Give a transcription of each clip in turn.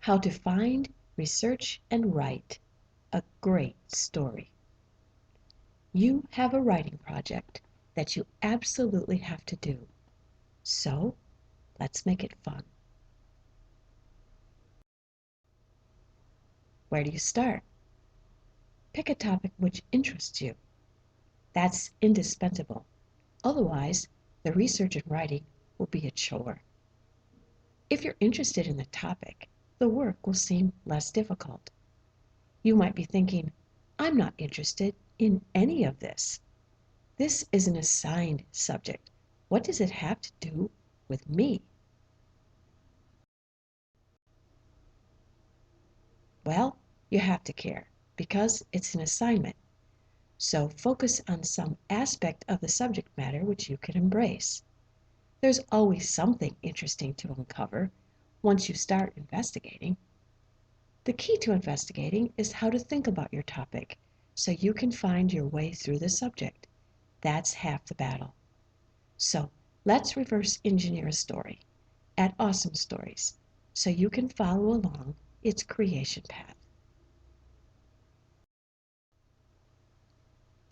How to find, research, and write a great story. You have a writing project that you absolutely have to do. So let's make it fun. Where do you start? Pick a topic which interests you. That's indispensable. Otherwise, the research and writing will be a chore. If you're interested in the topic, the work will seem less difficult. You might be thinking, I'm not interested in any of this. This is an assigned subject. What does it have to do with me? Well, you have to care because it's an assignment. So focus on some aspect of the subject matter which you can embrace. There's always something interesting to uncover once you start investigating. The key to investigating is how to think about your topic so you can find your way through the subject. That's half the battle. So let's reverse engineer a story at Awesome Stories so you can follow along its creation path.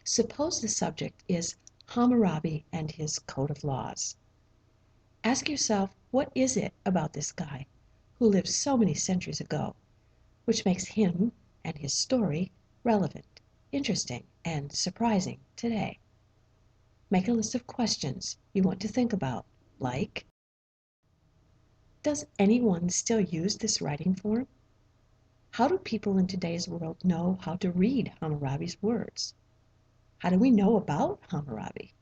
Suppose the subject is Hammurabi and his code of laws. Ask yourself, what is it about this guy who lived so many centuries ago which makes him and his story relevant, interesting, and surprising today? Make a list of questions you want to think about, like, does anyone still use this writing form? How do people in today's world know how to read Hammurabi's words? How do we know about Hammurabi?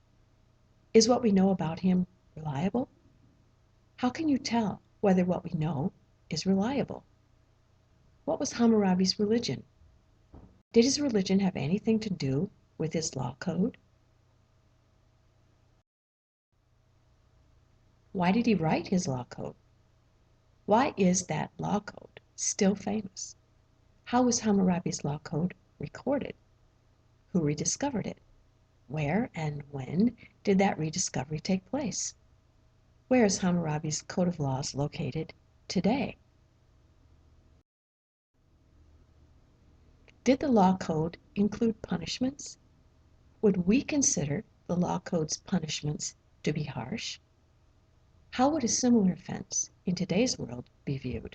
Is what we know about him reliable? How can you tell whether what we know is reliable? What was Hammurabi's religion? Did his religion have anything to do with his law code? Why did he write his law code? Why is that law code still famous? How was Hammurabi's law code recorded? Who rediscovered it? Where and when did that rediscovery take place? Where is Hammurabi's code of laws located today? Did the law code include punishments? Would we consider the law code's punishments to be harsh? How would a similar offense in today's world be viewed?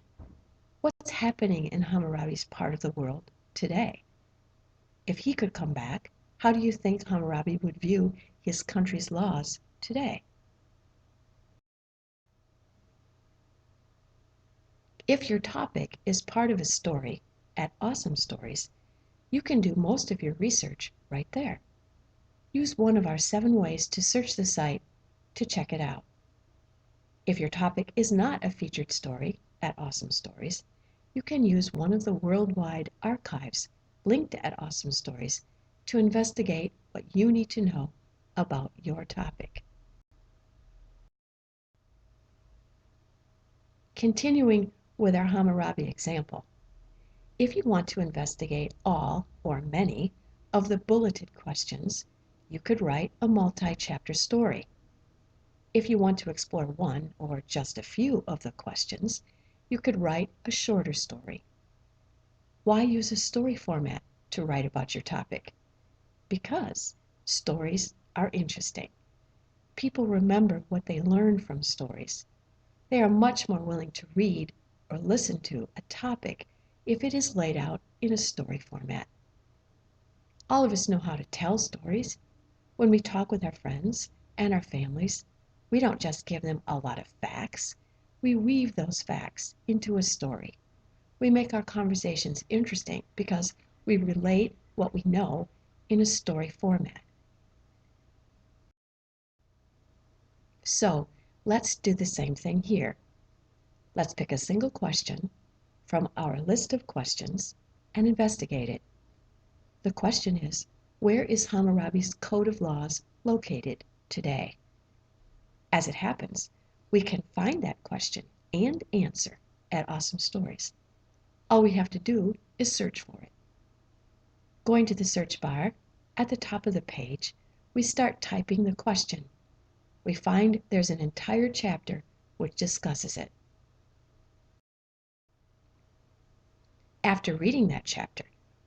What's happening in Hammurabi's part of the world today? If he could come back, how do you think Hammurabi would view his country's laws today? If your topic is part of a story at Awesome Stories, you can do most of your research right there. Use one of our 7 ways to search the site to check it out. If your topic is not a featured story at Awesome Stories, you can use one of the worldwide archives linked at Awesome Stories to investigate what you need to know about your topic. Continuing with our Hammurabi example, if you want to investigate all or many of the bulleted questions, you could write a multi-chapter story. If you want to explore one or just a few of the questions, you could write a shorter story. Why use a story format to write about your topic? Because stories are interesting. People remember what they learn from stories. They are much more willing to read or listen to a topic if it is laid out in a story format. All of us know how to tell stories. When we talk with our friends and our families, we don't just give them a lot of facts. We weave those facts into a story. We make our conversations interesting because we relate what we know in a story format. So let's do the same thing here. Let's pick a single question from our list of questions and investigate it. The question is, where is Hammurabi's code of laws located today? As it happens, we can find that question and answer at Awesome Stories. All we have to do is search for it. Going to the search bar, at the top of the page, we start typing the question. We find there's an entire chapter which discusses it. After reading that chapter,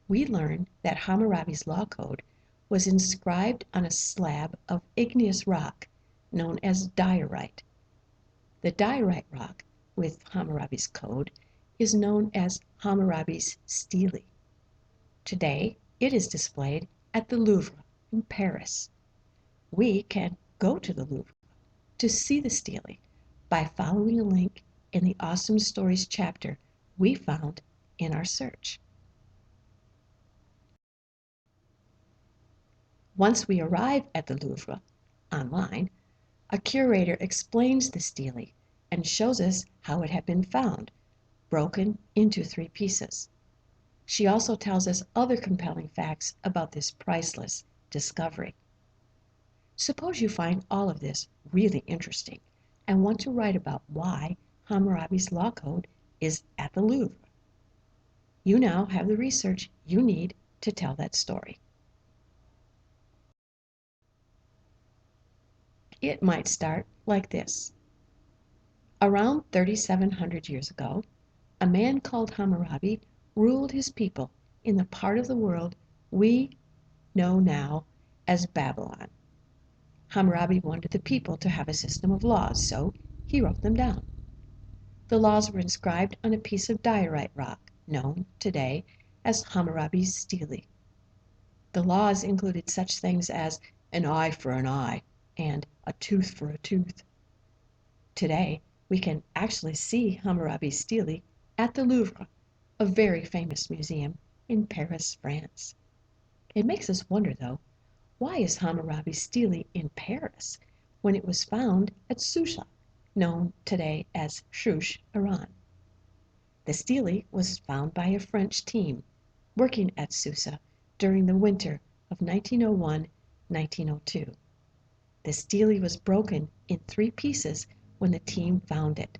we learn that Hammurabi's law code was inscribed on a slab of igneous rock known as diorite. The diorite rock with Hammurabi's code is known as Hammurabi's stele. Today, it is displayed at the Louvre in Paris. We can go to the Louvre to see the stele by following a link in the Awesome Stories chapter we found in our search. Once we arrive at the Louvre online, a curator explains the stele and shows us how it had been found, broken into 3 pieces. She also tells us other compelling facts about this priceless discovery. Suppose you find all of this really interesting and want to write about why Hammurabi's law code is at the Louvre. You now have the research you need to tell that story. It might start like this. Around 3,700 years ago, a man called Hammurabi ruled his people in the part of the world we know now as Babylon. Hammurabi wanted the people to have a system of laws, so he wrote them down. The laws were inscribed on a piece of diorite rock, known today as Hammurabi's stele. The laws included such things as an eye for an eye and a tooth for a tooth. Today, we can actually see Hammurabi's stele at the Louvre, a very famous museum in Paris, France. It makes us wonder, though, why is Hammurabi's stele in Paris when it was found at Susa, known today as Shusha, Iran? The stele was found by a French team working at Susa during the winter of 1901-1902. The stele was broken in 3 pieces when the team found it.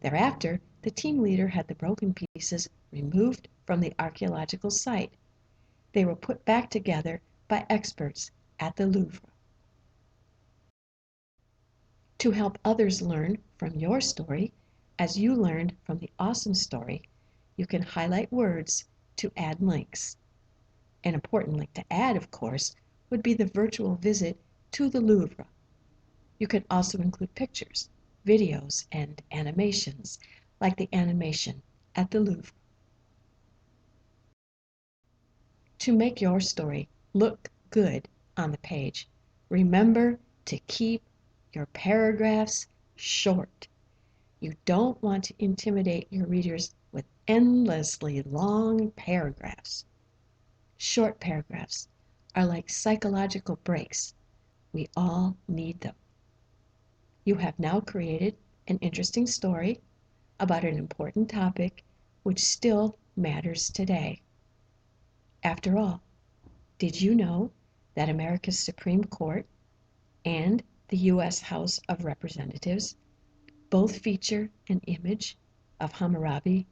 Thereafter, the team leader had the broken pieces removed from the archaeological site. They were put back together by experts at the Louvre. To help others learn from your story, as you learned from the awesome story, you can highlight words to add links. An important link to add, of course, would be the virtual visit to the Louvre. You can also include pictures, videos, and animations, like the animation at the Louvre. To make your story look good on the page, remember to keep your paragraphs short. You don't want to intimidate your readers with endlessly long paragraphs. Short paragraphs are like psychological breaks. We all need them. You have now created an interesting story about an important topic which still matters today. After all, did you know that America's Supreme Court and the U.S. House of Representatives both feature an image of Hammurabi,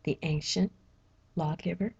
the ancient lawgiver?